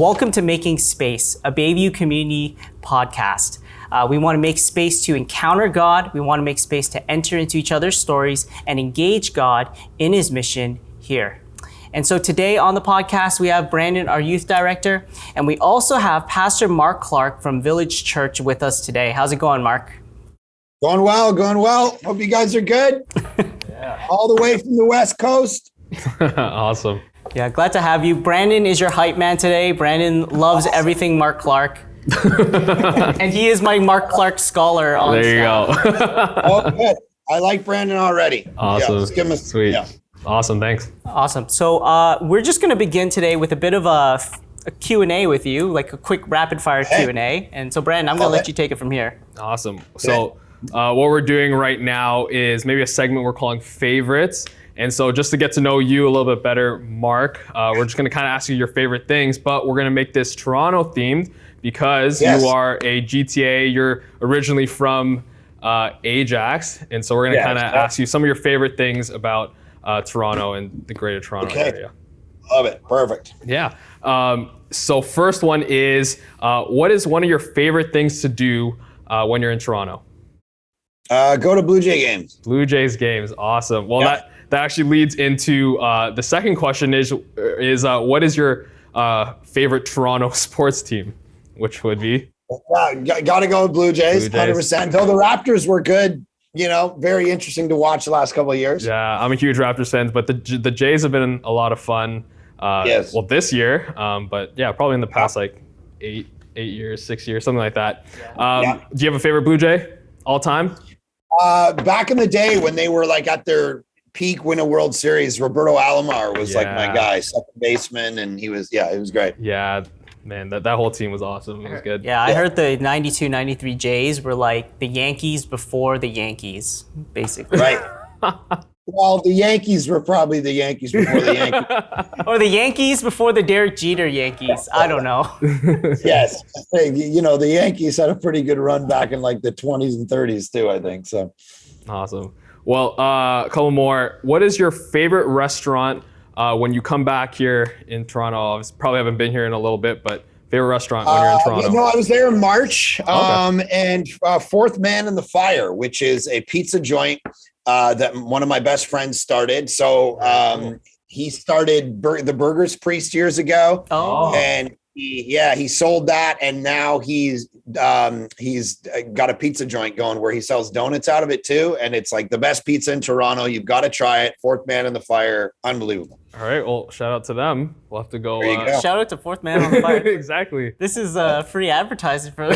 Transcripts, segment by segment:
Welcome to Making Space, a Bayview community podcast. We want to make space to encounter God. We want to make space to enter into each other's stories and engage God in his mission here. And so today on the podcast, we have Brandon, our youth director, and we also have Pastor Mark Clark from Village Church with us today. How's it going, Mark? Going well, going well. Hope you guys are good. Yeah. All the way from the West Coast. Awesome. Yeah, glad to have you. Brandon is your hype man today. Brandon loves everything Mark Clark. And he is my Mark Clark scholar on There you staff. go. Oh, good. I like Brandon already. Awesome. Yeah, let's give him a, Sweet. yeah. Awesome. Thanks. Awesome. So we're just going to begin today with a bit of a Q&A with you, like a quick rapid fire Q&A. And so Brandon, I'm going to let you take it from here. Awesome. So what we're doing right now is maybe a segment we're calling favorites. And so just to get to know you a little bit better, Mark, we're just going to kind of ask you your favorite things, but we're going to make this Toronto themed because you are a GTA. You're originally from Ajax. And so we're going to kind of ask you some of your favorite things about Toronto and the greater Toronto area. Love it. Perfect. Yeah. So first one is, what is one of your favorite things to do when you're in Toronto? Go to Blue Jay games. Blue Jays games. Awesome. Well, that actually leads into the second question is what is your favorite Toronto sports team? Which would be? Got to go with Blue Jays, 100%. Though the Raptors were good, very interesting to watch the last couple of years. Yeah, I'm a huge Raptors fan, but the Jays have been a lot of fun. Yes. Well, this year, but yeah, probably in the past like 8 years, 6 years, something like that. Do you have a favorite Blue Jay all time? Back in the day when they were like at their peak, win a World Series, Roberto Alomar was like my guy, second baseman, and he was, it was great. Yeah, man, that whole team was awesome. It was good. Yeah, I heard the 92, 93 Jays were like the Yankees before the Yankees, basically. Right. Well, the Yankees were probably the Yankees before the Yankees. Or the Yankees before the Derek Jeter Yankees. I don't know. Yes. The Yankees had a pretty good run back in like the 20s and 30s too, I think. So awesome. Well, a couple more. What is your favorite restaurant when you come back here in Toronto? I probably haven't been here in a little bit, but favorite restaurant when you're in Toronto? I was there in March, and Fourth Man in the Fire, which is a pizza joint that one of my best friends started. So he started the Burgers Priest years ago, and he sold that, and now he's got a pizza joint going where he sells donuts out of it too, and it's like the best pizza in Toronto. You've got to try it. Fourth Man in the Fire, unbelievable. All right, well, shout out to them. We'll have to go. Shout out to Fourth Man on the Fire. Exactly. This is free advertising for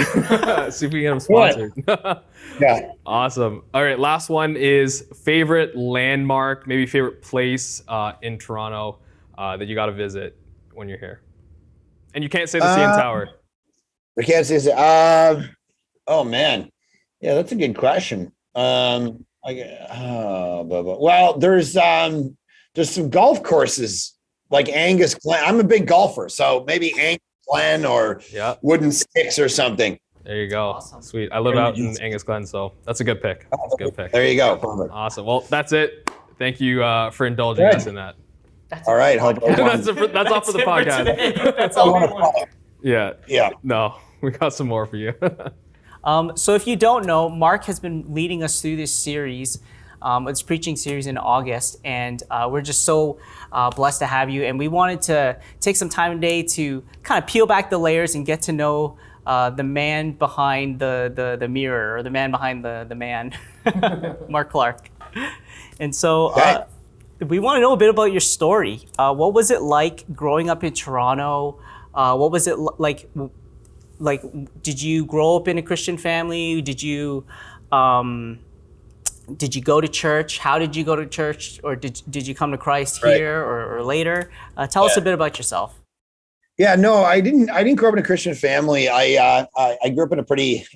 see if we can get them sponsored. Yeah. Awesome. All right, last one is favorite landmark, maybe favorite place in Toronto that you got to visit when you're here. And you can't say the CN Tower. I can't say that. Oh man, yeah, that's a good question. Well, there's some golf courses like Angus Glen. I'm a big golfer, so maybe Angus Glen or Wooden Sticks or something. There you go. Awesome. Sweet. I live out in Angus Glen, so that's a good pick. That's a good pick. There you go. Perfect. Awesome. Well, that's it. Thank you for indulging us in that. All right. That's all for the podcast. That's all we want. Yeah. No, we got some more for you. So if you don't know, Mark has been leading us through this series. It's preaching series in August, and we're just so blessed to have you. And we wanted to take some time today to kind of peel back the layers and get to know the man behind the mirror, or the man behind the man, Mark Clark. And so we want to know a bit about your story. What was it like growing up in Toronto? What was it like? Like, did you grow up in a Christian family? Did you go to church? How did you go to church? Or did you come to Christ here or later? Tell us a bit about yourself. Yeah, no, I didn't grow up in a Christian family. I grew up in a pretty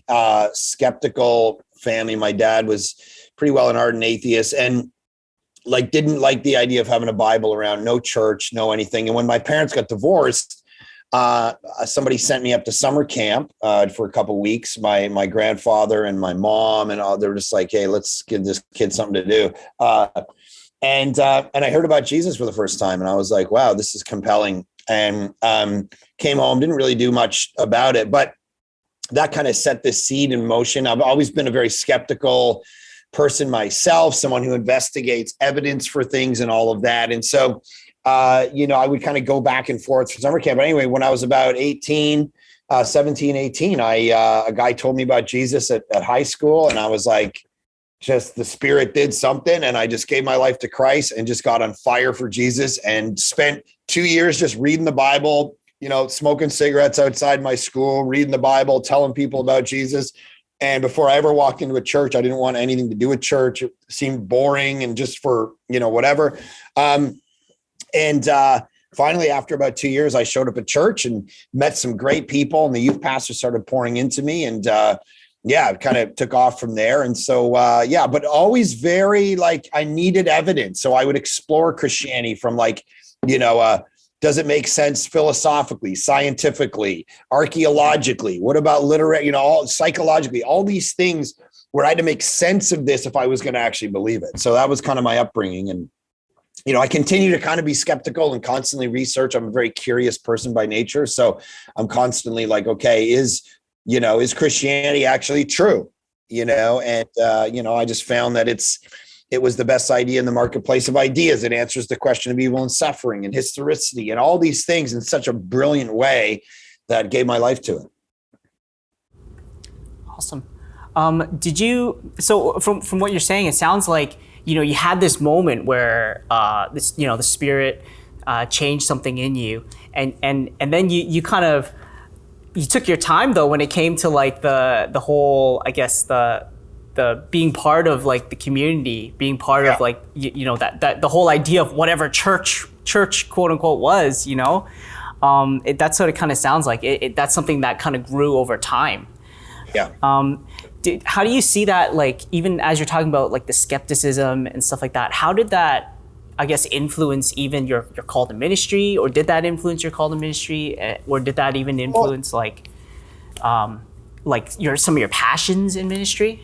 skeptical family. My dad was pretty well an ardent atheist, and didn't like the idea of having a Bible around, no church, no anything. And when my parents got divorced, somebody sent me up to summer camp for a couple of weeks. My grandfather and my mom and all, they were just like, hey, let's give this kid something to do. And I heard about Jesus for the first time, and I was like, wow, this is compelling. and came home, didn't really do much about it, but that kind of set this seed in motion. I've always been a very skeptical person myself, someone who investigates evidence for things and all of that. And so, I would kind of go back and forth for summer camp. But anyway, when I was about 17, 18, a guy told me about Jesus at high school. And I was like, just the Spirit did something. And I just gave my life to Christ and just got on fire for Jesus and spent 2 years just reading the Bible, smoking cigarettes outside my school, reading the Bible, telling people about Jesus. And before I ever walked into a church, I didn't want anything to do with church. It seemed boring and just for, whatever. Finally, after about 2 years, I showed up at church and met some great people, and the youth pastor started pouring into me, and it kind of took off from there. And so, but always very I needed evidence. So I would explore Christianity from does it make sense philosophically, scientifically, archaeologically? What about literary, psychologically, all these things where I had to make sense of this if I was going to actually believe it. So that was kind of my upbringing. And, I continue to kind of be skeptical and constantly research. I'm a very curious person by nature. So I'm constantly okay, is Christianity actually true? I just found that it was the best idea in the marketplace of ideas. It answers the question of evil and suffering and historicity and all these things in such a brilliant way that gave my life to it. Awesome. So from what you're saying, it sounds like, you had this moment where the Spirit changed something in you, and then you kind of, you took your time though when it came to the whole, I guess, the being part of the community, being part of that the whole idea of whatever church quote unquote was, that's what it kind of sounds like. That's something that kind of grew over time. Yeah. How do you see that, even as you're talking about the skepticism and stuff like that, how did that, I guess, influence even your call to ministry, or did that influence your call to ministry, or did that even influence some of your passions in ministry?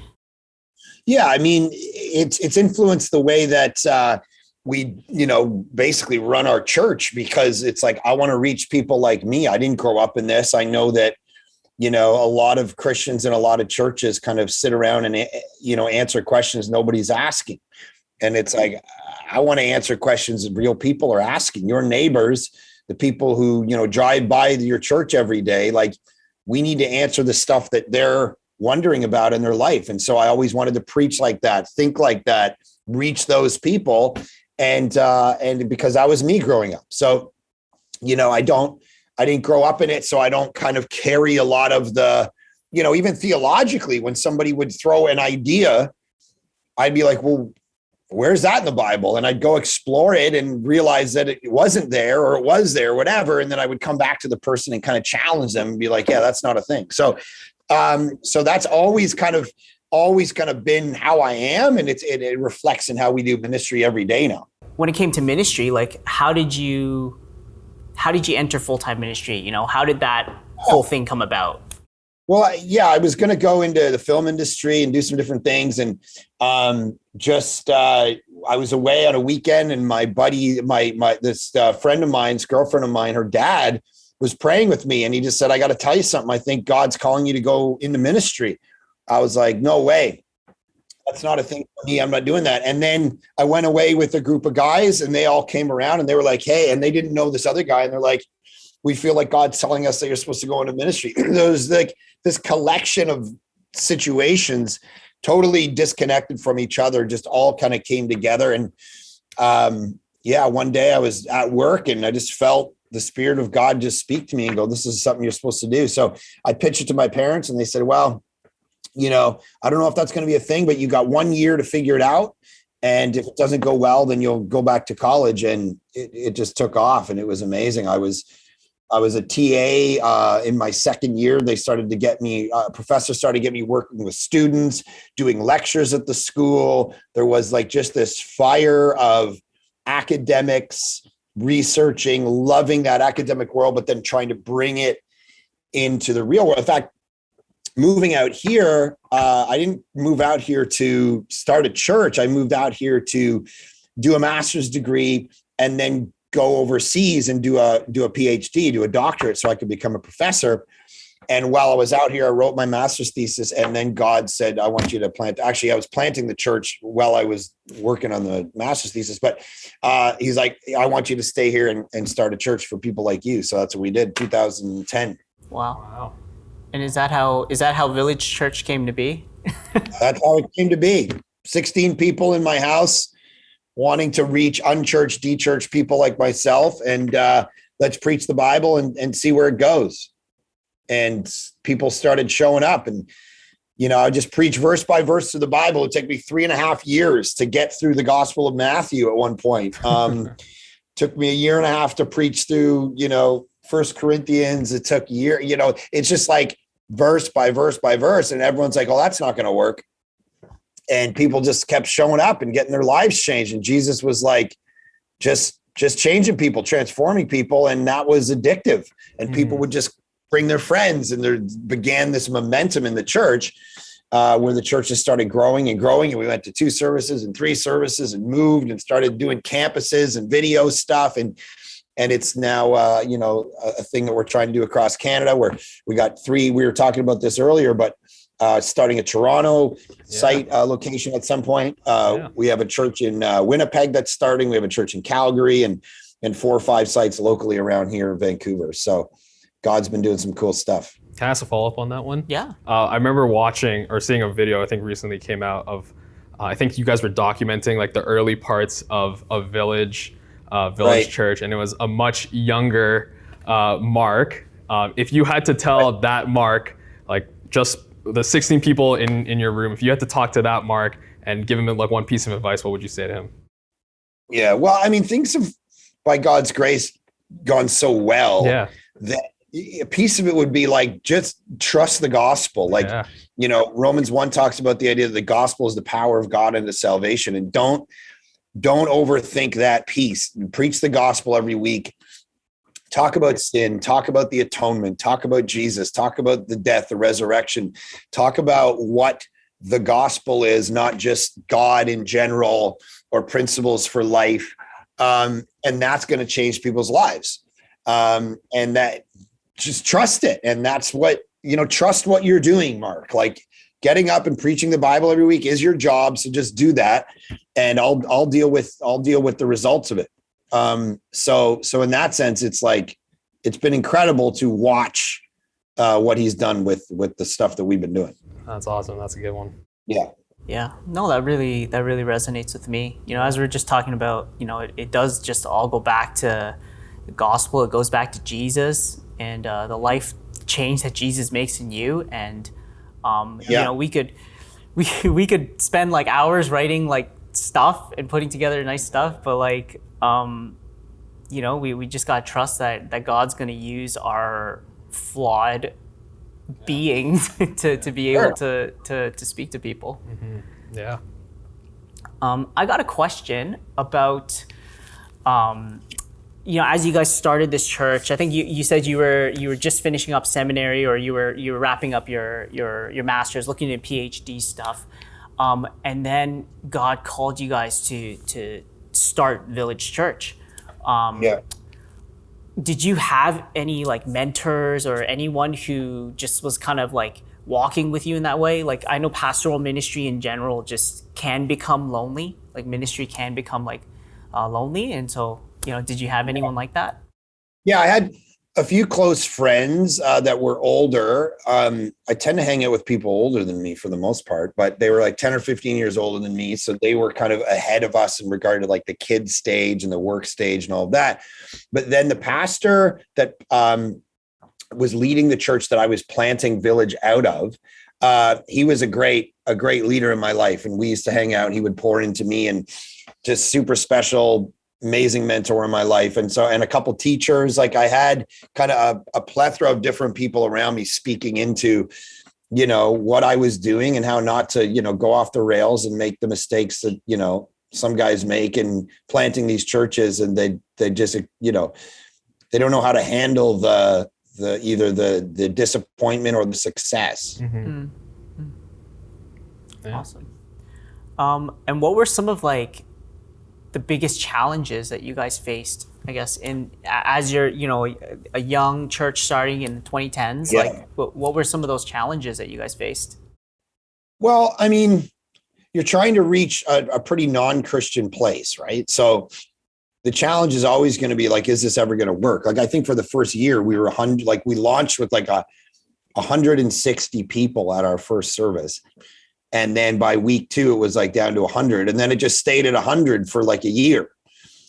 Yeah, I mean, it's influenced the way that we, basically run our church, because it's I want to reach people like me. I didn't grow up in this. I know that, a lot of Christians in a lot of churches kind of sit around and, answer questions nobody's asking. And it's I want to answer questions that real people are asking. Your neighbors, the people who, drive by your church every day, we need to answer the stuff that they're wondering about in their life. And so I always wanted to preach like that, think like that, reach those people. And because that was me growing up. So, I didn't grow up in it. So I don't kind of carry a lot of the, even theologically, when somebody would throw an idea, I'd be like, well, where's that in the Bible? And I'd go explore it and realize that it wasn't there, or it was there, whatever. And then I would come back to the person and kind of challenge them and be like, yeah, that's not a thing. So that's always kind of been how I am. And it reflects in how we do ministry every day now. When it came to ministry, how did you enter full-time ministry? How did that whole thing come about? Well, I was going to go into the film industry and do some different things. And I was away on a weekend, and my buddy, this friend of mine's girlfriend of mine, her dad was praying with me. And he just said, I got to tell you something. I think God's calling you to go into ministry. I was like, no way. That's not a thing for me. I'm not doing that. And then I went away with a group of guys, and they all came around, and they were like, hey, and they didn't know this other guy. And they're like, we feel like God's telling us that you're supposed to go into ministry. There was this collection of situations totally disconnected from each other, just all kind of came together. And one day I was at work, and I just felt the Spirit of God just speak to me and go, this is something you're supposed to do. So I pitched it to my parents, and they said, well, I don't know if that's going to be a thing, but you got 1 year to figure it out. And if it doesn't go well, then you'll go back to college. And it just took off, and it was amazing. I was a TA in my second year. They started to get me, professors started to get me working with students, doing lectures at the school. There was just this fire of academics, researching, loving that academic world, but then trying to bring it into the real world. In fact, moving out here, I didn't move out here to start a church. I moved out here to do a master's degree and then go overseas and do a PhD, do a doctorate, so I could become a professor. And while I was out here, I wrote my master's thesis, and then God said, I want you to plant. Actually, I was planting the church while I was working on the master's thesis, but he's like, I want you to stay here and start a church for people like you. So that's what we did, 2010. Wow. And is that how Village Church came to be? That's how it came to be. 16 people in my house wanting to reach unchurched, de-churched people like myself, and let's preach the Bible and see where it goes. And people started showing up, and I just preach verse by verse through the Bible. It took me 3.5 years to get through the Gospel of Matthew at one point. Took me 1.5 years to preach through, 1 Corinthians. It took a year, it's just like verse by verse by verse. And everyone's like, oh, that's not going to work. And people just kept showing up and getting their lives changed. And Jesus was like, just changing people, transforming people. And that was addictive. And people would just bring their friends, and there began this momentum in the church where the church just started growing and growing. And we went to 2 services and 3 services and moved and started doing campuses and video stuff. And it's now, a thing that we're trying to do across Canada, where we got 3, we were talking about this earlier, but starting a Toronto site location at some point. We have a church in Winnipeg that's starting. We have a church in Calgary and 4 or 5 sites locally around here in Vancouver. So God's been doing some cool stuff. Can I ask a follow-up on that one? Yeah. I remember watching or seeing a video, I think recently came out of, I think you guys were documenting like the early parts of Village Right. Church, and it was a much younger Mark. If you had to tell that Mark, like just the 16 people in your room, if you had to talk to that Mark and give him like one piece of advice, what would you say to him? Yeah. Well, I mean, things have, by God's grace, gone so well that a piece of it would be like, just trust the gospel. Like, Romans 1 talks about the idea that the gospel is the power of God into salvation, and don't overthink that piece. Preach the gospel every week. Talk about sin, talk about the atonement, talk about Jesus, talk about the death, the resurrection, talk about what the gospel is, not just God in general or principles for life. And that's going to change people's lives. And that, just trust it. And that's what, trust what you're doing, Mark. Like, getting up and preaching the Bible every week is your job. So just do that. And I'll deal with the results of it. So in that sense, it's like, it's been incredible to watch what he's done with the stuff that we've been doing. That's awesome. That's a good one. Yeah. Yeah, no, that really resonates with me. As we were just talking about, it does just all go back to the gospel. It goes back to Jesus and the life change that Jesus makes in you. And we could spend like hours writing like stuff and putting together nice stuff, but like we just gotta trust that God's gonna use our flawed beings to be able to speak to people. Yeah. I got a question about as you guys started this church. I think you said you were just finishing up seminary, or you were wrapping up your master's, looking at PhD stuff, and then God called you guys to start Village Church. Did you have any like mentors or anyone who just was kind of like walking with you in that way? Like, I know pastoral ministry in general just can become lonely. Like, ministry can become like lonely. And so, did you have anyone like that? Yeah, I had a few close friends that were older. I tend to hang out with people older than me for the most part, but they were like 10 or 15 years older than me. So they were kind of ahead of us in regard to like the kid stage and the work stage and all of that. But then the pastor that was leading the church that I was planting Village out of, he was a great leader in my life. And we used to hang out, and he would pour into me, and just super special, amazing mentor in my life. And a couple teachers. Like, I had kind of a plethora of different people around me speaking into, what I was doing and how not to, go off the rails and make the mistakes that, some guys make in planting these churches. And they just, they don't know how to handle either the disappointment or the success. Mm-hmm. Yeah. Awesome. And what were some of like the biggest challenges that you guys faced I guess as you're, a young church starting in the 2010s, Yeah. like what were some of those challenges that you guys faced? Well, I mean, you're trying to reach a pretty non-Christian place, right? So the challenge is always going to be like, is this ever going to work? Like, I think for the first year we were 100, like we launched with like 160 people at our first service. And then by week 2, it was like down to 100. And then it just stayed at 100 for like a year.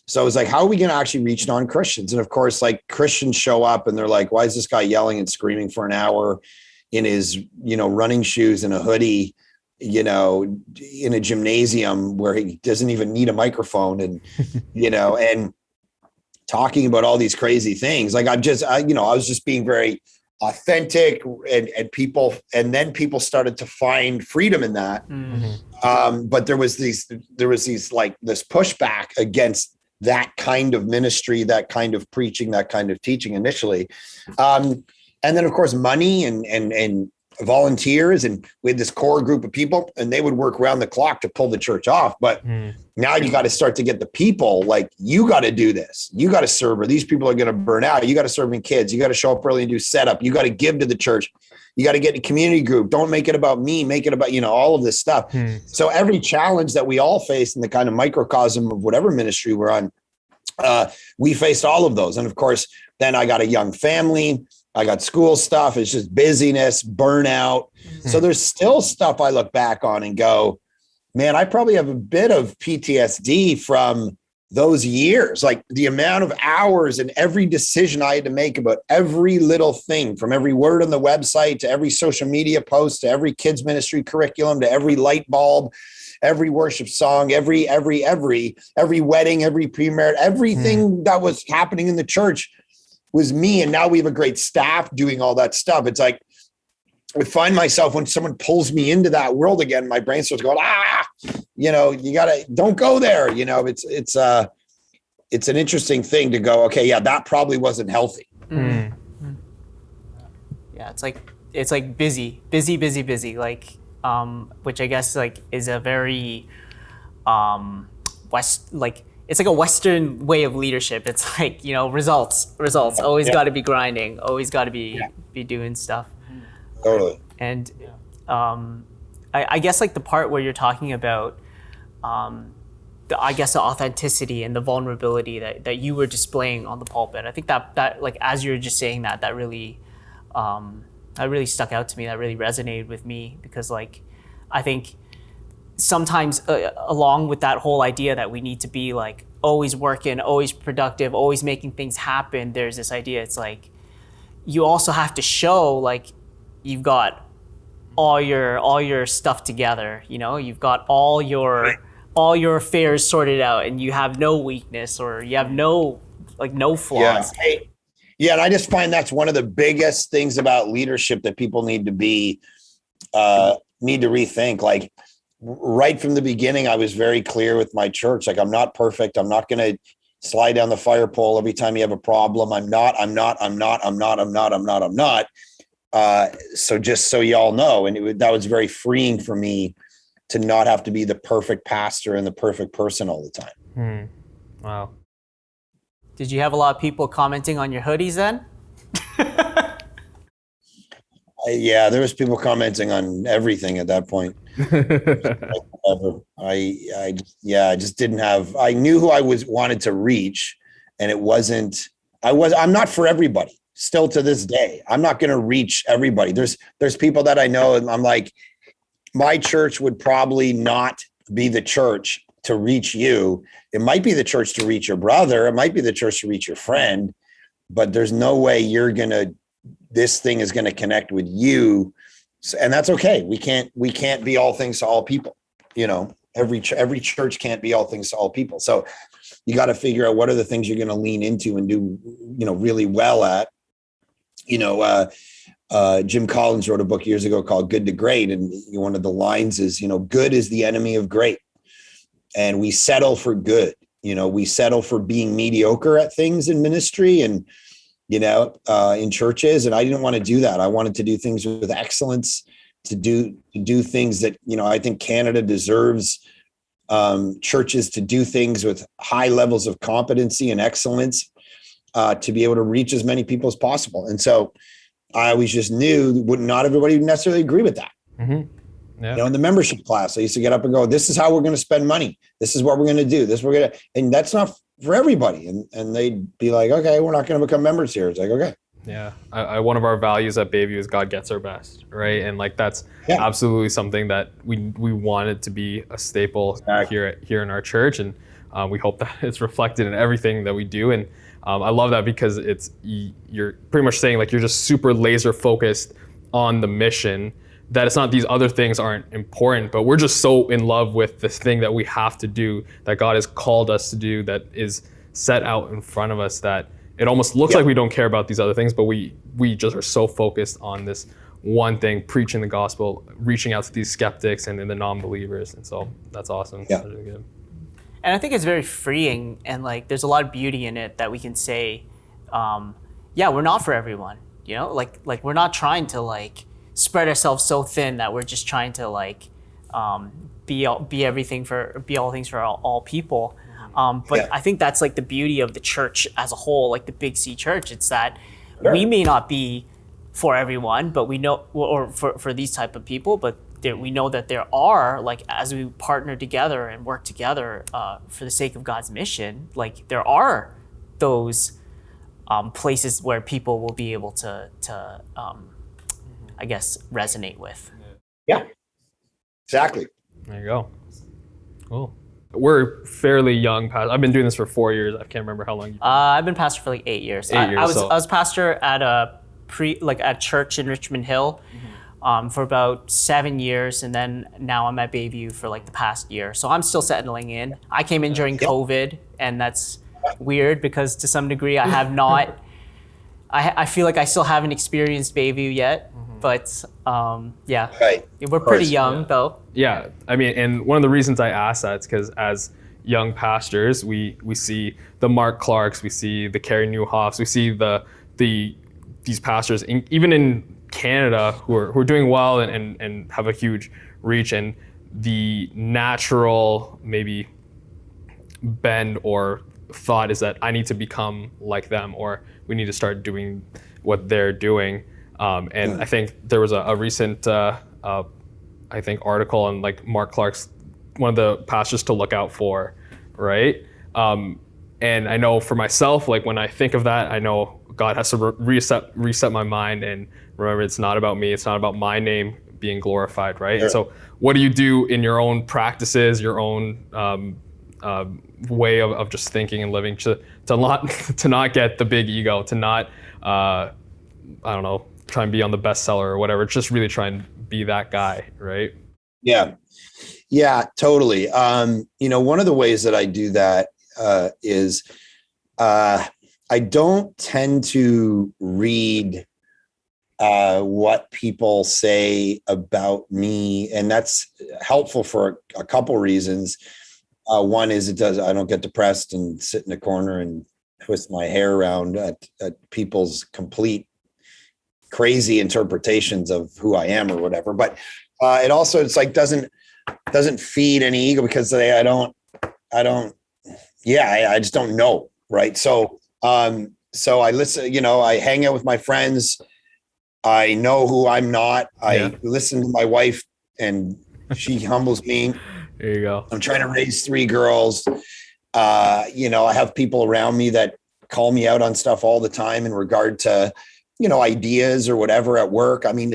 So I was like, how are we going to actually reach non-Christians? And of course, like Christians show up and they're like, why is this guy yelling and screaming for an hour in his, running shoes and a hoodie, in a gymnasium where he doesn't even need a microphone and, and talking about all these crazy things. Like I was just being very authentic and then people started to find freedom in that. Mm-hmm. But there was these like this pushback against that kind of ministry, that kind of preaching, that kind of teaching initially. And then of course money and volunteers, and we had this core group of people and they would work around the clock to pull the church off. But now you got to start to get the people, like, you got to do this. You got to serve, or these people are going to burn out. You got to serve in kids. You got to show up early and do setup. You got to give to the church. You got to get in a community group. Don't make it about me. Make it about, all of this stuff. So every challenge that we all face in the kind of microcosm of whatever ministry we're on, we faced all of those. And of course, then I got a young family. I got school stuff. It's just busyness, burnout. So there's still stuff I look back on and go, man, I probably have a bit of PTSD from those years. Like the amount of hours and every decision I had to make about every little thing, from every word on the website to every social media post, to every kids ministry curriculum, to every light bulb, every worship song, every wedding, every pre-merit, everything that was happening in the church was me. And now we have a great staff doing all that stuff. It's like, I find myself when someone pulls me into that world again, my brain starts going, don't go there. It's an interesting thing to go, okay, yeah, that probably wasn't healthy. Yeah. It's like busy, like, which I guess like is a very, it's like a Western way of leadership. It's like, results, always got to be grinding, always got to be doing stuff. Totally. And I guess like the part where you're talking about, the authenticity and the vulnerability that you were displaying on the pulpit. I think that like, as you're just saying that really stuck out to me. That really resonated with me, because like, I think sometimes along with that whole idea that we need to be like always working, always productive, always making things happen, there's this idea, it's like, you also have to show like you've got all your stuff together, you've got all your affairs sorted out, and you have no weakness, or you have no flaws. Yeah. And I just find that's one of the biggest things about leadership that people need to rethink. Like, right from the beginning, I was very clear with my church. Like, I'm not perfect. I'm not going to slide down the fire pole every time you have a problem. I'm not. So just so y'all know, and that was very freeing for me to not have to be the perfect pastor and the perfect person all the time. Wow. Did you have a lot of people commenting on your hoodies then? Yeah, there was people commenting on everything at that point. I just didn't have, I knew who I wanted to reach, and I'm not for everybody. Still to this day, I'm not going to reach everybody. There's people that I know, and I'm like, my church would probably not be the church to reach you. It might be the church to reach your brother. It might be the church to reach your friend, but there's no way this thing is going to connect with you. And that's okay. We can't be all things to all people. Every church can't be all things to all people. So you got to figure out what are the things you're going to lean into and do, really well at. Jim Collins wrote a book years ago called Good to Great. And one of the lines is, good is the enemy of great. And we settle for good. We settle for being mediocre at things in ministry and, in churches. And I didn't want to do that. I wanted to do things with excellence, to do things that, I think Canada deserves churches to do things with high levels of competency and excellence. to be able to reach as many people as possible. And so I always just knew not everybody would necessarily agree with that. Mm-hmm. Yeah. You know, in the membership class, I used to get up and go, this is how we're going to spend money. This is what we're going to do. And that's not for everybody. And they'd be like, okay, we're not going to become members here. It's like, okay. Yeah. One of our values at Bayview is God gets our best. Right. And like, that's absolutely something that we wanted to be a staple here in our church. And we hope that it's reflected in everything that we do. And I love that because you're pretty much saying like, you're just super laser focused on the mission, that it's not these other things aren't important, but we're just so in love with this thing that we have to do, that God has called us to do, that is set out in front of us, that it almost looks like we don't care about these other things, but we just are so focused on this one thing, preaching the gospel, reaching out to these skeptics and the non-believers. And so that's awesome. Yeah. That's really good. And I think it's very freeing, and like there's a lot of beauty in it that we can say, we're not for everyone, you know, like we're not trying to like spread ourselves so thin that we're just trying to like be all things for all people. I think that's like the beauty of the church as a whole, like the Big C Church. It's that we may not be for everyone, but we know, or for these type of people, but we know that there are, like, as we partner together and work together for the sake of God's mission, like there are those places where people will be able to I guess, resonate with. Yeah, exactly. There you go. Cool. We're fairly young. I've been doing this for 4 years. I can't remember how long. I've been pastor for like 8 years. I was pastor at a church in Richmond Hill for about 7 years, and then now I'm at Bayview for like the past year. So I'm still settling in. I came in during COVID, and that's weird because to some degree I have not. I feel like I still haven't experienced Bayview yet. But we're pretty young though. Yeah, I mean, and one of the reasons I ask that is because as young pastors, we see the Mark Clarks, we see the Carrie Newhoffs, we see these pastors, even in Canada, who are doing well and have a huge reach, and the natural maybe bend or thought is that I need to become like them, or we need to start doing what they're doing. I think there was a recent, article on like Mark Clark's, one of the pastors to look out for, right? And I know for myself, like when I think of that, I know God has to reset my mind and remember it's not about me, it's not about my name being glorified, right? Sure. And so what do you do in your own practices, your own way of just thinking and living to not get the big ego, to not, try and be on the bestseller or whatever, just really try and be that guy, right? Yeah, totally. One of the ways that I do that is I don't tend to read what people say about me, and that's helpful for a couple reasons. One is I don't get depressed and sit in a corner and twist my hair around at people's complete crazy interpretations of who I am or whatever. But it also, it's like, doesn't feed any ego, because I just don't know. Right. So I listen, I hang out with my friends. I know who I'm not. I listen to my wife and she humbles me. There you go. I'm trying to raise 3 girls. I have people around me that call me out on stuff all the time in regard to, ideas or whatever at work. I mean,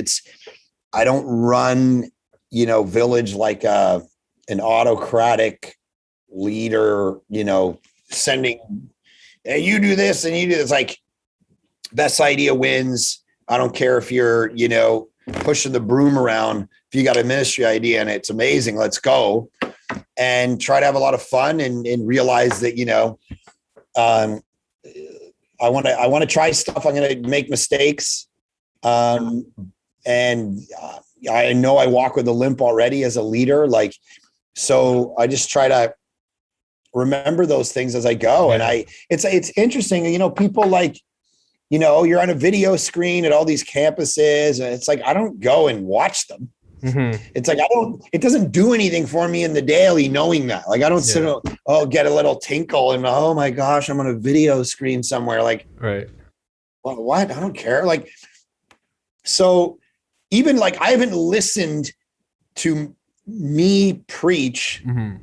I don't run, Village like an autocratic leader, sending, hey, you do this and you do this, like best idea wins. I don't care if you're, pushing the broom around. If you got a ministry idea and it's amazing, let's go, and try to have a lot of fun and realize that, I want to try stuff. I'm going to make mistakes. And I know I walk with a limp already as a leader. Like, so I just try to remember those things as I go. And it's interesting, people like, you're on a video screen at all these campuses, and it's like, I don't go and watch them. It's like, it doesn't do anything for me in the daily knowing that. Like, I don't sit, get a little tinkle and, oh my gosh, I'm on a video screen somewhere. Like, Right. well, what? I don't care. Like, so even like, I haven't listened to me preach in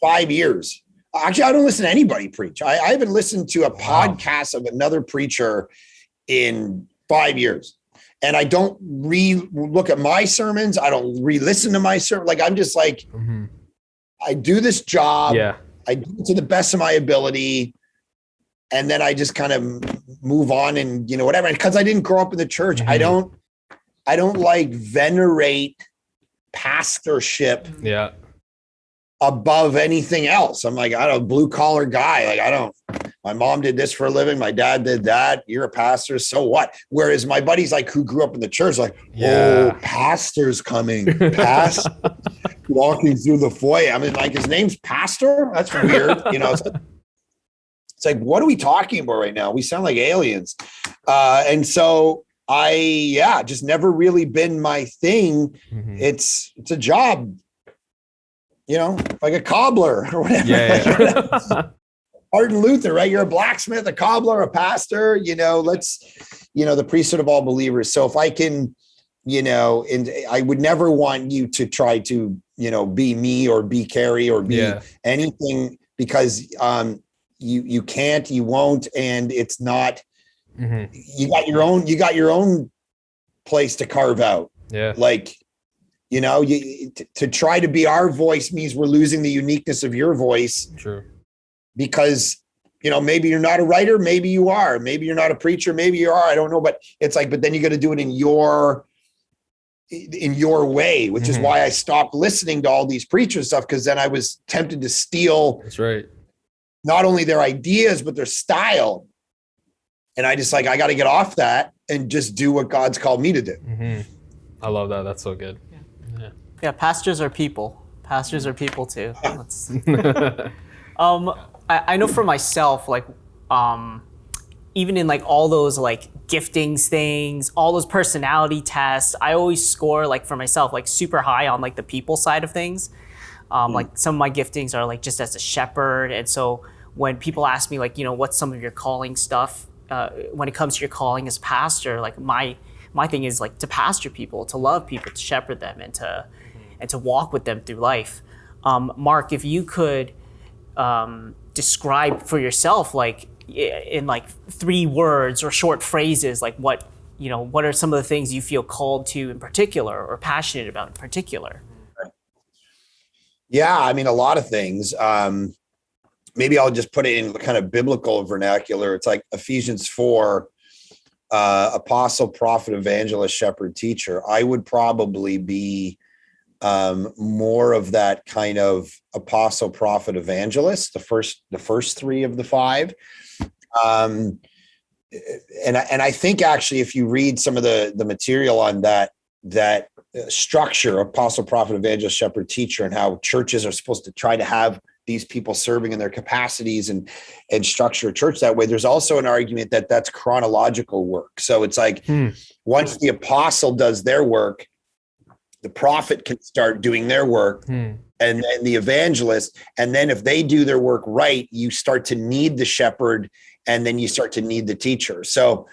5 years. Actually, I don't listen to anybody preach. I haven't listened to a podcast of another preacher in 5 years. And I don't look at my sermons. I don't re-listen to my sermon. Like, I'm just like, I do this job. Yeah. I do it to the best of my ability. And then I just kind of move on and, whatever. And because I didn't grow up in the church, I don't like venerate pastorship above anything else. I'm like, I don't blue collar guy. Like, my mom did this for a living. My dad did that. You're a pastor. So what? Whereas my buddies like who grew up in the church, like, oh, pastor's coming, walking through the foyer. I mean, like, his name's Pastor. That's weird. It's like, what are we talking about right now? We sound like aliens. And so just never really been my thing. It's a job, like a cobbler or whatever. Yeah. Martin Luther, right? You're a blacksmith, a cobbler, a pastor, the priesthood of all believers. So if I can, and I would never want you to try to, be me or be Carrie or be anything, because you can't, you won't, and it's not, you got your own place to carve out. Yeah. Like, to try to be our voice means we're losing the uniqueness of your voice. True. Because, maybe you're not a writer, maybe you are, maybe you're not a preacher, maybe you are, I don't know, but it's like, but then you got to do it in your way, which is why I stopped listening to all these preachers stuff. Cause then I was tempted to steal That's right. not only their ideas, but their style. And I just like, I got to get off that and just do what God's called me to do. I love that. That's so good. Yeah. Pastors are people. Pastors are people too. I know for myself, like, even in like all those like giftings things, all those personality tests, I always score like for myself, like super high on like the people side of things. Like some of my giftings are like just as a shepherd. And so when people ask me like, what's some of your calling stuff, when it comes to your calling as pastor, like my thing is like to pastor people, to love people, to shepherd them, and to walk with them through life. Mark, if you could, describe for yourself, like in like 3 words or short phrases, like what are some of the things you feel called to in particular or passionate about in particular? Yeah, I mean, a lot of things. Maybe I'll just put it in kind of biblical vernacular. It's like Ephesians 4, apostle, prophet, evangelist, shepherd, teacher. I would probably be more of that kind of apostle, prophet, evangelist, the first 3 of the 5. And I think actually, if you read some of the material on that structure, apostle, prophet, evangelist, shepherd, teacher, and how churches are supposed to try to have these people serving in their capacities and structure a church that way, there's also an argument that that's chronological work. So it's like once the apostle does their work, the prophet can start doing their work, and then the evangelist. And then if they do their work right, you start to need the shepherd, and then you start to need the teacher. So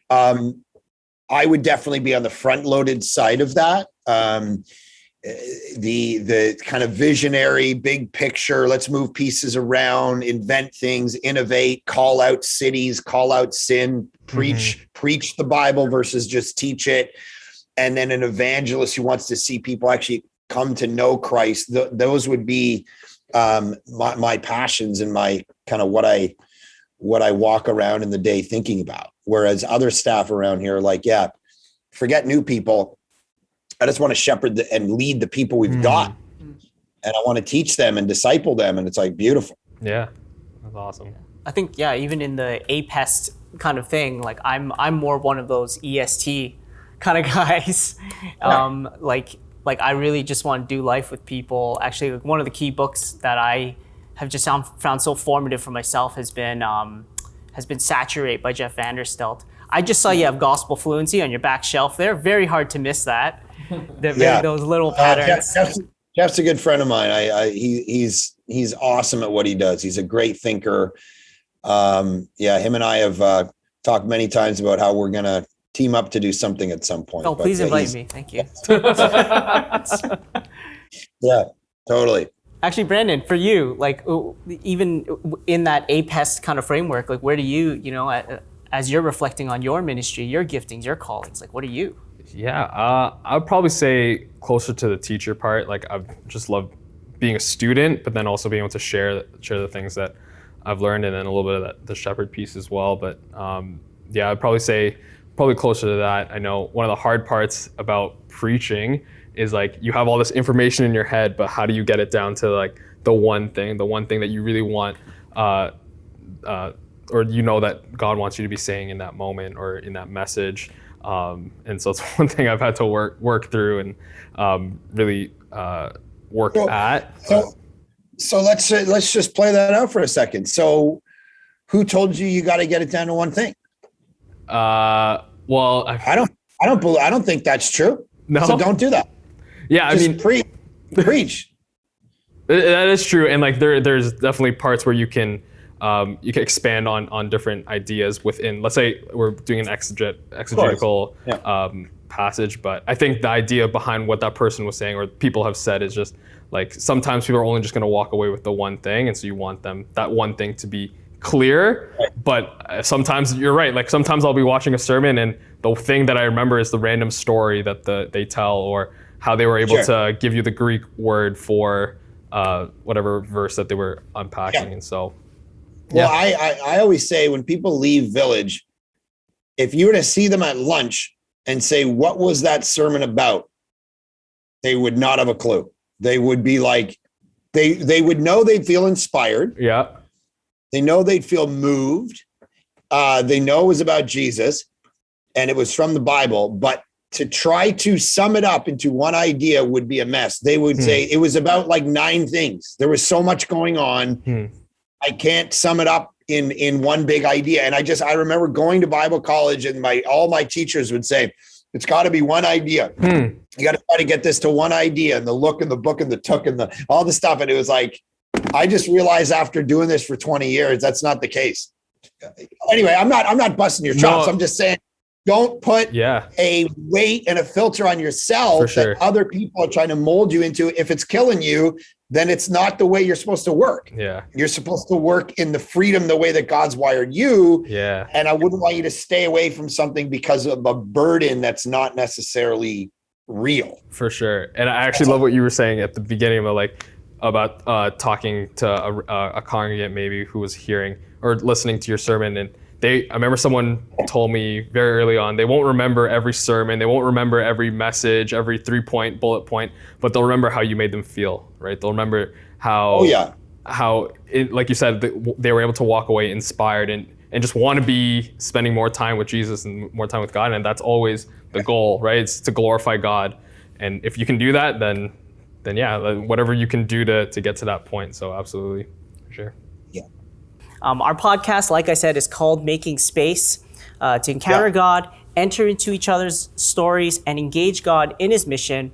I would definitely be on the front loaded side of that. The kind of visionary, big picture, let's move pieces around, invent things, innovate, call out cities, call out sin, preach the Bible versus just teach it. And then an evangelist who wants to see people actually come to know Christ. Those would be my passions and my kind of what I walk around in the day thinking about. Whereas other staff around here are like, yeah, forget new people. I just want to shepherd and lead the people we've got. And I want to teach them and disciple them. And it's like beautiful. Yeah. That's awesome. I think, yeah, even in the APEST kind of thing, like I'm more one of those EST kind of guys. Like I really just want to do life with people. Actually, like one of the key books that I have just found so formative for myself has been Saturate by Jeff Vanderstelt. I just saw you have Gospel Fluency on your back shelf there. Very hard to miss that. those little patterns. Jeff's a good friend of mine. He's awesome at what he does. He's a great thinker. Him and I have talked many times about how we're gonna team up to do something at some point. Oh, please invite me. Thank you. Yeah, totally. Actually, Brandon, for you, like even in that APEST kind of framework, like where do you, as you're reflecting on your ministry, your giftings, your callings, like what are you? Yeah, I would probably say closer to the teacher part. Like I just love being a student, but then also being able to share the things that I've learned, and then a little bit of the shepherd piece as well. But I'd probably say closer to that. I know one of the hard parts about preaching is like you have all this information in your head, but how do you get it down to like the one thing that you really want, or that God wants you to be saying in that moment or in that message. And so it's one thing I've had to work through and really work at. So let's just play that out for a second. So who told you got to get it down to one thing? Well, I don't think that's true. No. So don't do that. Yeah, I mean, preach. That is true, and like there's definitely parts where you can expand on different ideas within. Let's say we're doing an exegetical passage, but I think the idea behind what that person was saying or people have said is just like sometimes people are only just going to walk away with the one thing, and so you want that one thing to be clear. But sometimes you're right. Like sometimes I'll be watching a sermon, and the thing that I remember is the random story that they tell, or how they were able to give you the Greek word for whatever verse that they were unpacking. And so, well, I always say when people leave Village, if you were to see them at lunch and say, what was that sermon about? They would not have a clue. They would be like, they would know they'd feel inspired. Yeah. They know they'd feel moved. They know it was about Jesus and it was from the Bible, but to try to sum it up into one idea would be a mess. They would say it was about like 9 things. There was so much going on. I can't sum it up in one big idea. And I remember going to Bible college and all my teachers would say, it's got to be one idea. You got to try to get this to one idea, and the look and the book and the took and all the stuff. And it was like, I just realized after doing this for 20 years, that's not the case. Anyway, I'm not busting your chops. I'm just saying, don't put a weight and a filter on yourself that other people are trying to mold you into. If it's killing you, then it's not the way you're supposed to work. Yeah. You're supposed to work in the freedom, the way that God's wired you. Yeah. And I wouldn't want you to stay away from something because of a burden that's not necessarily real. For sure. And I actually love what you were saying at the beginning about talking to a congregant maybe who was hearing or listening to your sermon. And I remember someone told me very early on, they won't remember every sermon, they won't remember every message, every 3-point bullet point, but they'll remember how you made them feel, right? They'll remember how, like you said, they were able to walk away inspired and just want to be spending more time with Jesus and more time with God. And that's always the goal, right? It's to glorify God. And if you can do that, then whatever you can do to get to that point. So absolutely, for sure. Our podcast, like I said, is called Making Space to encounter God, enter into each other's stories, and engage God in his mission.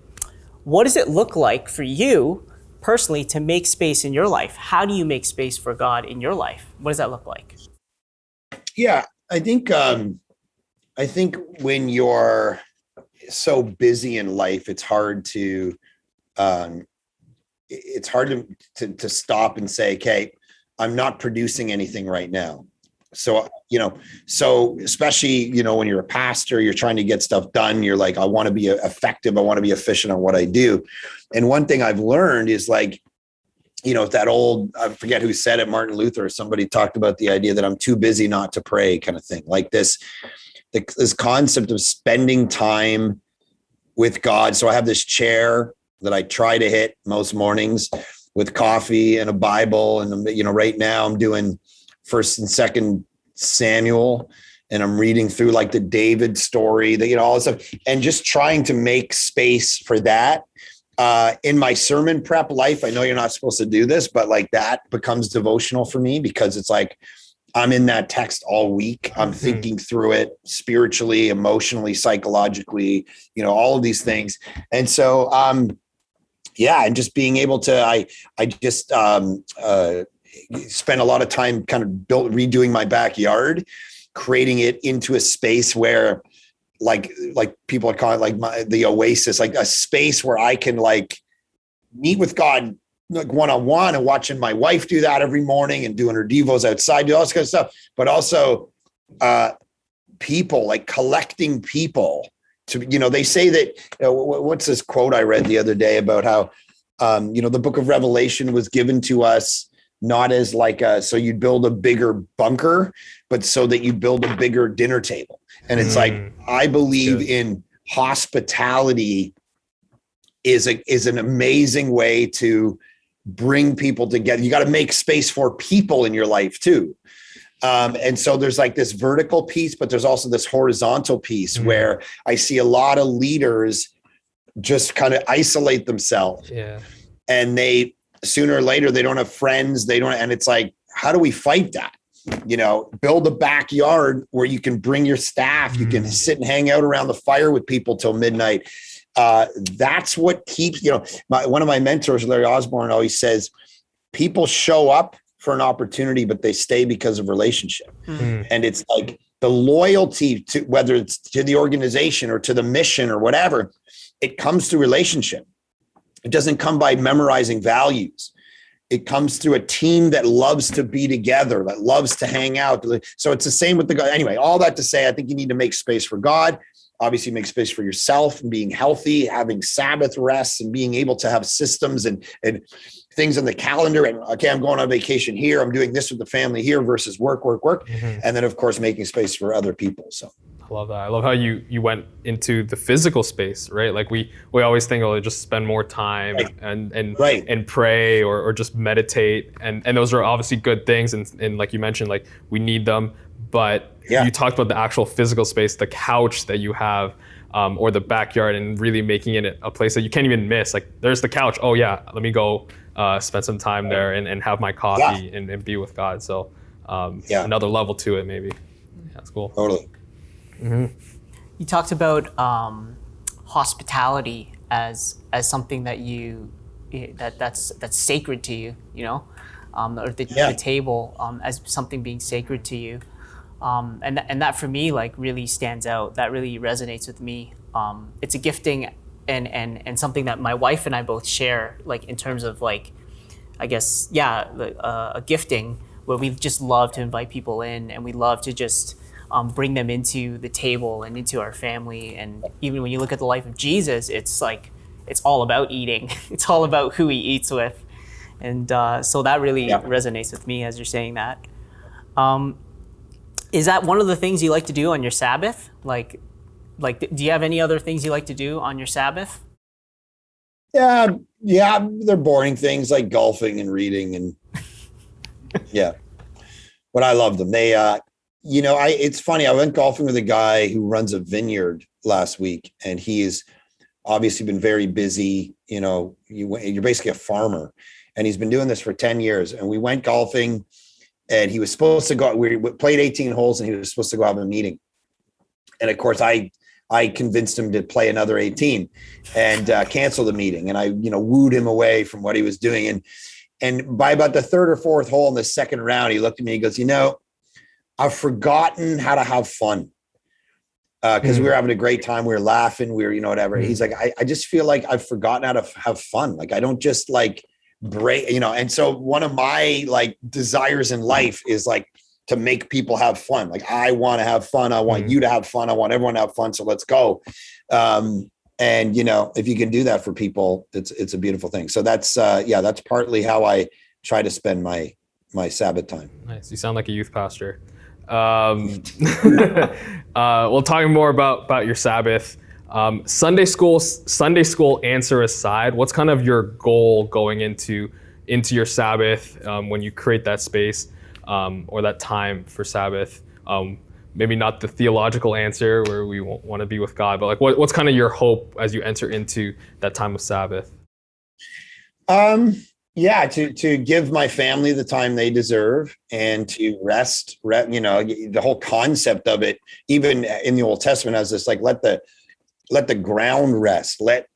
What does it look like for you personally to make space in your life? How do you make space for God in your life? What does that look like? Yeah, I think when you're so busy in life, it's hard to stop and say, okay, I'm not producing anything right now. So especially, when you're a pastor, you're trying to get stuff done. You're like, I want to be effective. I want to be efficient on what I do. And one thing I've learned is like, that old, I forget who said it, Martin Luther or somebody talked about the idea that I'm too busy not to pray kind of thing. Like this concept of spending time with God. So I have this chair that I try to hit most mornings with coffee and a Bible. And, right now I'm doing 1st and 2nd Samuel, and I'm reading through like the David story, all this stuff, and just trying to make space for that. In my sermon prep life, I know you're not supposed to do this, but like that becomes devotional for me because it's like, I'm in that text all week. I'm thinking through it spiritually, emotionally, psychologically, all of these things. And so, and just being able to, I just spent a lot of time kind of redoing my backyard, creating it into a space where like people would call it like the oasis, like a space where I can like meet with God like one-on-one, and watching my wife do that every morning and doing her devos outside, do all this kind of stuff, but also people, like collecting people to, they say that, what's this quote I read the other day about how, the book of Revelation was given to us not as like so you'd build a bigger bunker, but so that you build a bigger dinner table. And it's like, I believe in hospitality is an amazing way to bring people together. You got to make space for people in your life too. And so there's like this vertical piece, but there's also this horizontal piece where I see a lot of leaders just kind of isolate themselves. Yeah. And they, sooner or later, they don't have friends. And it's like, how do we fight that? Build a backyard where you can bring your staff. You can sit and hang out around the fire with people till midnight. That's what keeps, one of my mentors, Larry Osborne, always says, people show up for an opportunity, but they stay because of relationship. And it's like the loyalty to, whether it's to the organization or to the mission or whatever, it comes through relationship. It doesn't come by memorizing values. It comes through a team that loves to be together, that loves to hang out. So it's the same with the God. Anyway, all that to say, I think you need to make space for God. Obviously, make space for yourself and being healthy, having Sabbath rests, and being able to have systems and things in the calendar. And okay, I'm going on vacation here. I'm doing this with the family here versus work. And then, of course, making space for other people. So I love that. I love how you went into the physical space, right? Like we always think, oh, just spend more time and pray or just meditate. And those are obviously good things. And like you mentioned, like we need them. But you talked about the actual physical space, the couch that you have, or the backyard, and really making it a place that you can't even miss. Like there's the couch. Oh yeah, let me go spend some time there and have my coffee and be with God. So another level to it maybe. Yeah, that's cool. Totally. You talked about hospitality as something that that's sacred to you, or the table as something being sacred to you. And that for me like really stands out. That really resonates with me. It's a gifting and something that my wife and I both share, like in terms of like, I guess, a gifting where we just love to invite people in, and we love to just bring them into the table and into our family. And even when you look at the life of Jesus, it's like, it's all about eating. It's all about who he eats with. And so that really resonates with me as you're saying that. Is that one of the things you like to do on your Sabbath? Like, do you have any other things you like to do on your Sabbath? Yeah, they're boring things like golfing and reading and but I love them. They, it's funny. I went golfing with a guy who runs a vineyard last week, and he's obviously been very busy. You're basically a farmer, and he's been doing this for 10 years. And we went golfing, and he was supposed to go. We played 18 holes, and he was supposed to go have a meeting. And of course, I convinced him to play another 18 and cancel the meeting. And I, wooed him away from what he was doing. And by about the third or fourth hole in the second round, he looked at me, he goes, I've forgotten how to have fun. Because we were having a great time. We were laughing. We were, whatever. He's like, I just feel like I've forgotten how to have fun. Like, I don't just like break, And so one of my like desires in life is like to make people have fun. Like, I want to have fun. I want you to have fun. I want everyone to have fun. So let's go. And if you can do that for people, it's a beautiful thing. So that's partly how I try to spend my Sabbath time. Nice. You sound like a youth pastor. Well, talking more about your Sabbath, Sunday school answer aside, what's kind of your goal going into your Sabbath when you create that space or that time for Sabbath? Maybe not the theological answer where we want to be with God, but like what's kind of your hope as you enter into that time of Sabbath? Yeah, to give my family the time they deserve and to rest, the whole concept of it, even in the Old Testament, has this like let the ground rest, let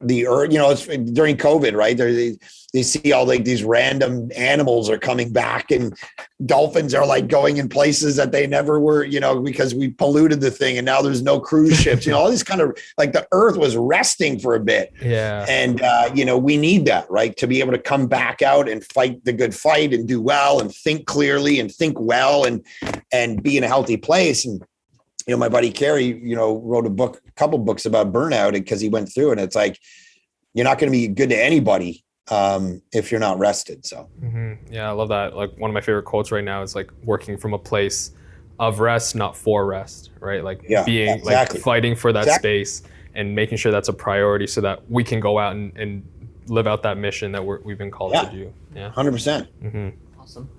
the earth, it's during COVID, right? They see all like these random animals are coming back, and dolphins are like going in places that they never were, because we polluted the thing, and now there's no cruise ships, all these kind of like the earth was resting for a bit. Yeah. And, we need that, right? To be able to come back out and fight the good fight and do well and think clearly and think well and be in a healthy place. And, my buddy Kerry, wrote a couple books about burnout because he went through it. And it's like, you're not going to be good to anybody if you're not rested. So, Yeah, I love that. Like one of my favorite quotes right now is like working from a place of rest, not for rest, right? Like being like fighting for that space and making sure that's a priority so that we can go out and live out that mission that we've been called to do. Yeah. 100%. Awesome.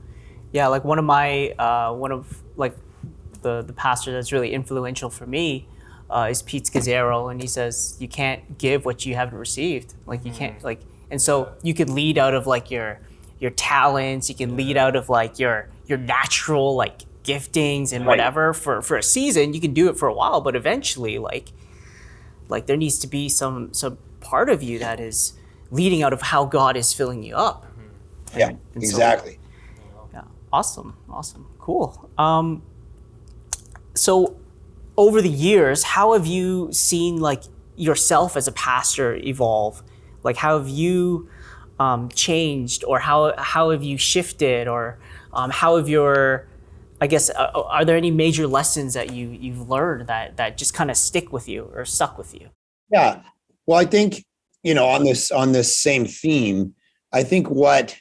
Yeah. Like one of the pastor that's really influential for me is Pete Scazzaro, and he says you can't give what you haven't received. Like you can't and so you could lead out of like your talents, you can lead out of like your natural like giftings and whatever for a season. You can do it for a while, but eventually like there needs to be some part of you that is leading out of how God is filling you up. And exactly. So, awesome, cool. So over the years, how have you seen like yourself as a pastor evolve? Like how have you changed, or how have you shifted, or how have your, I guess, are there any major lessons that you've learned that just kind of stick with you or stuck with you? Yeah. Well, I think, on this same theme, I think what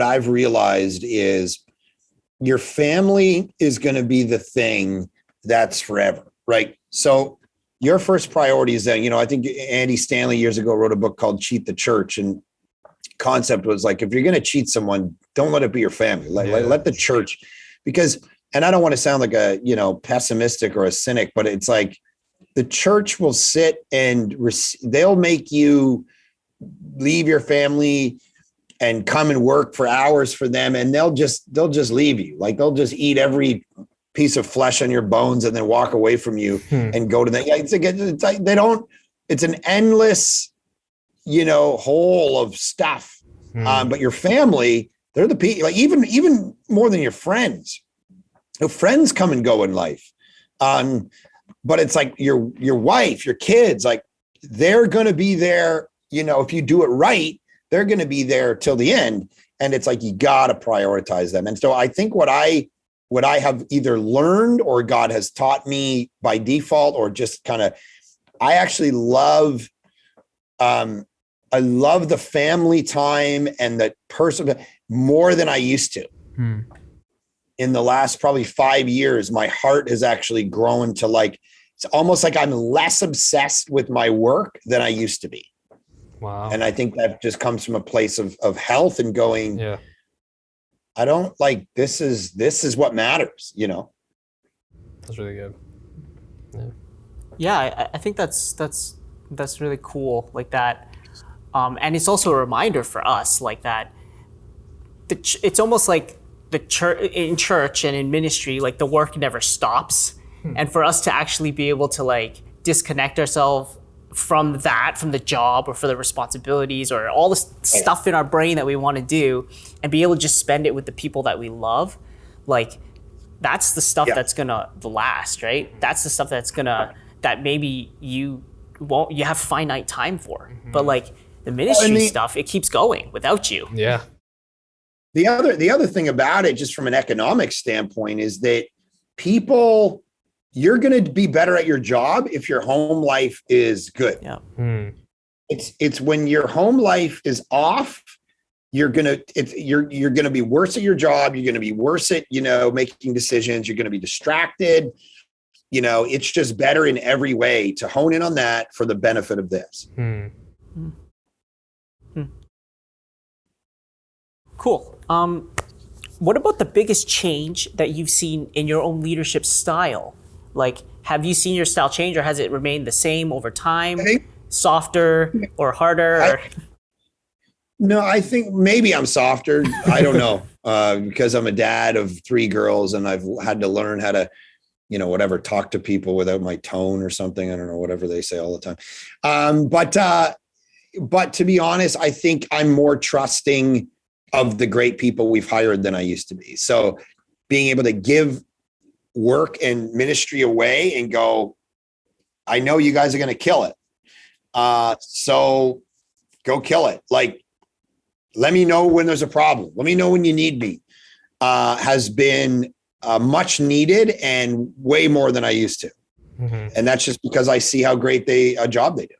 I've realized is your family is going to be the thing that's forever, right? So your first priority is then, I think Andy Stanley years ago wrote a book called Cheat the Church, and concept was like, if you're going to cheat someone, don't let it be your family. Let the church, because, and I don't want to sound like a, pessimistic or a cynic, but it's like the church will sit and they'll make you leave your family and come and work for hours for them. And they'll just leave you. Like they'll just eat every piece of flesh on your bones and then walk away from you and go to them. Yeah, it's an endless, hole of stuff. But your family, they're the people, like even more than your friends. Your friends come and go in life. But it's like your wife, your kids, like they're going to be there, if you do it right, they're going to be there till the end. And it's like, you got to prioritize them. And so I think what I have either learned or God has taught me by default, or just kind of, I actually love, I love the family time and the person more than I used to. In the last probably 5 years, my heart has actually grown to like, it's almost like I'm less obsessed with my work than I used to be. Wow. And I think that just comes from a place of health and going, I don't like, this is what matters, That's really good. Yeah, I think that's really cool, like that. And it's also a reminder for us, like that. It's almost like the church and in ministry, like the work never stops, and for us to actually be able to like disconnect ourselves from the job or for the responsibilities or all the stuff in our brain that we want to do, and be able to just spend it with the people that we love, like that's the stuff that's gonna last, right? That's the stuff that maybe you have finite time for, but like the ministry stuff, it keeps going without you. Yeah. The other thing about it, just from an economic standpoint, is that you're going to be better at your job if your home life is good. Yeah. It's when your home life is off, you're going to be worse at your job. You're going to be worse at, making decisions. You're going to be distracted. It's just better in every way to hone in on that for the benefit of this. Cool. What about the biggest change that you've seen in your own leadership style? Like, have you seen your style change, or has it remained the same over time? Softer or harder? No, I think maybe I'm softer. I don't know, because I'm a dad of 3 girls, and I've had to learn how to, whatever, talk to people without my tone or something. I don't know, whatever they say all the time. But to be honest, I think I'm more trusting of the great people we've hired than I used to be. So being able to give work and ministry away and go, I know you guys are going to kill it. So go kill it. Like, let me know when there's a problem. Let me know when you need me, has been much needed and way more than I used to. Mm-hmm. And that's just because I see how great a job they do.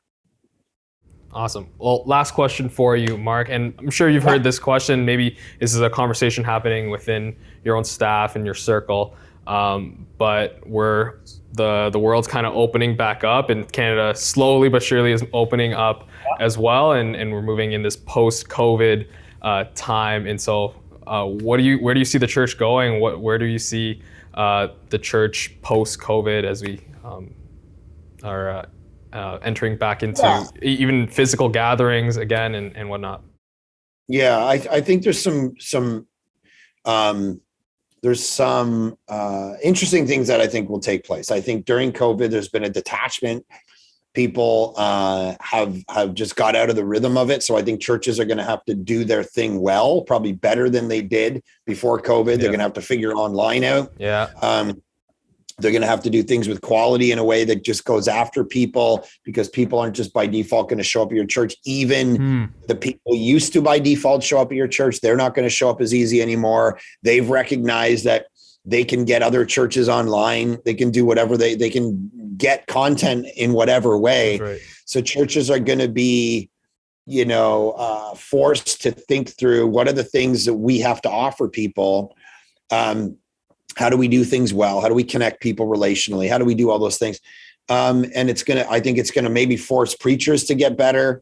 Awesome. Well, last question for you, Mark, and I'm sure you've heard this question. Maybe this is a conversation happening within your own staff and your circle, but the world's kind of opening back up, and Canada slowly but surely is opening up as well, and we're moving in this post-COVID time. And so, where do you see the church going? Where do you see the church post-COVID as we are entering back into even physical gatherings again and whatnot? Yeah, I think there's some interesting things that I think will take place. I think during COVID, there's been a detachment. People have just got out of the rhythm of it. So I think churches are going to have to do their thing well, probably better than they did before COVID. They're going to have to figure online out. Yeah. They're going to have to do things with quality in a way that just goes after people, because people aren't just by default going to show up at your church. Even the people used to by default show up at your church, they're not going to show up as easy anymore. They've recognized that they can get other churches online. They can do whatever they can get content in whatever way. Right. So churches are going to be, forced to think through what are the things that we have to offer people. How do we do things well? How do we connect people relationally? How do we do all those things? And I think it's going to maybe force preachers to get better,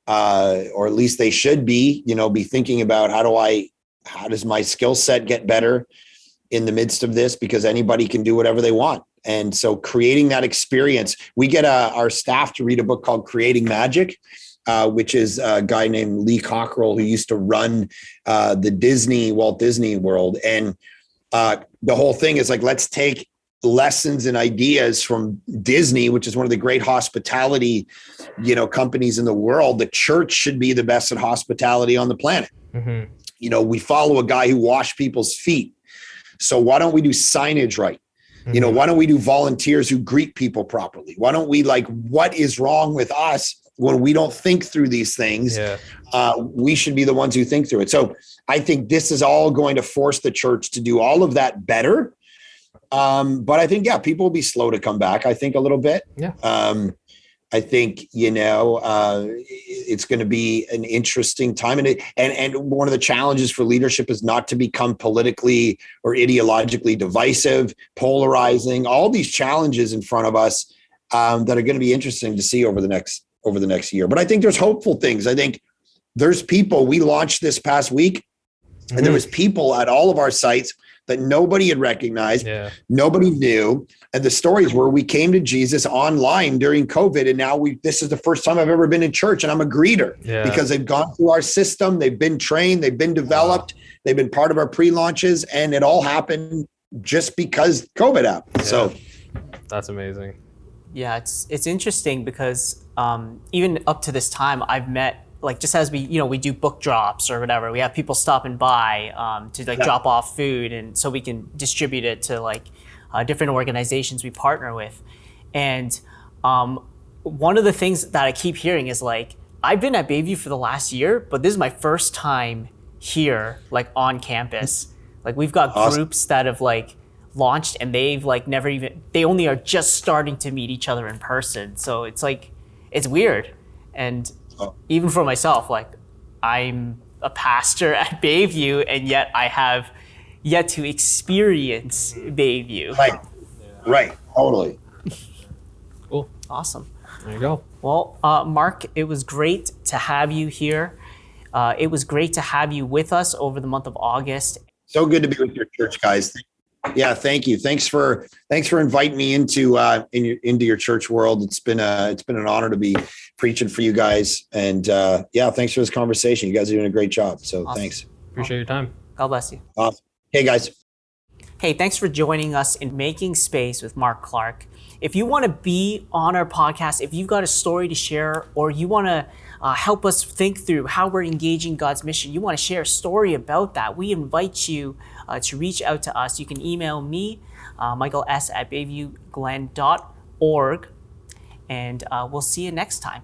or at least they should be thinking about how does my skill set get better in the midst of this, because anybody can do whatever they want. And so creating that experience, we get our staff to read a book called Creating Magic, which is a guy named Lee Cockrell who used to run the Walt Disney World. And the whole thing is like, let's take lessons and ideas from Disney, which is one of the great hospitality, companies in the world. The church should be the best at hospitality on the planet. Mm-hmm. We follow a guy who washed people's feet. So why don't we do signage right? Mm-hmm. Why don't we do volunteers who greet people properly? Why don't we what is wrong with us when we don't think through these things? Yeah. We should be the ones who think through it. So I think this is all going to force the church to do all of that better. But I think, people will be slow to come back, I think, a little bit. Yeah. I think, it's going to be an interesting time. And one of the challenges for leadership is not to become politically or ideologically divisive, polarizing, all these challenges in front of us that are going to be interesting to see over the next year. But I think there's hopeful things. I think there's people, we launched this past week, and there was people at all of our sites that nobody had recognized, nobody knew. And the stories were, we came to Jesus online during COVID, and now this is the first time I've ever been in church, and I'm a greeter because they've gone through our system, they've been trained, they've been developed, they've been part of our pre-launches, and it all happened just because COVID happened. Yeah. So that's amazing. Yeah, it's interesting because even up to this time, I've met, just as we do book drops or whatever, we have people stopping by to drop off food, and so we can distribute it to different organizations we partner with. And one of the things that I keep hearing is I've been at Bayview for the last year, but this is my first time here, on campus. We've got groups that have launched, and they've they only are just starting to meet each other in person. So it's it's weird. And even for myself, I'm a pastor at Bayview, and yet I have yet to experience Bayview. Right, totally. Cool. Awesome. There you go. Well, Mark, it was great to have you here. It was great to have you with us over the month of August. So good to be with your church, guys. Yeah, thank you. Thanks for inviting me into into your church world. It's been an honor to be preaching for you guys. And yeah, thanks for this conversation. You guys are doing a great job. So Awesome. thanks. Appreciate your time. God bless you. Awesome. Hey guys. Hey, thanks for joining us in Making Space with Mark Clark. If you want to be on our podcast, if you've got a story to share, or you want to help us think through how we're engaging God's mission, you want to share a story about that, we invite you to reach out to us. You can email me, michaels@bayviewglen.org, and we'll see you next time.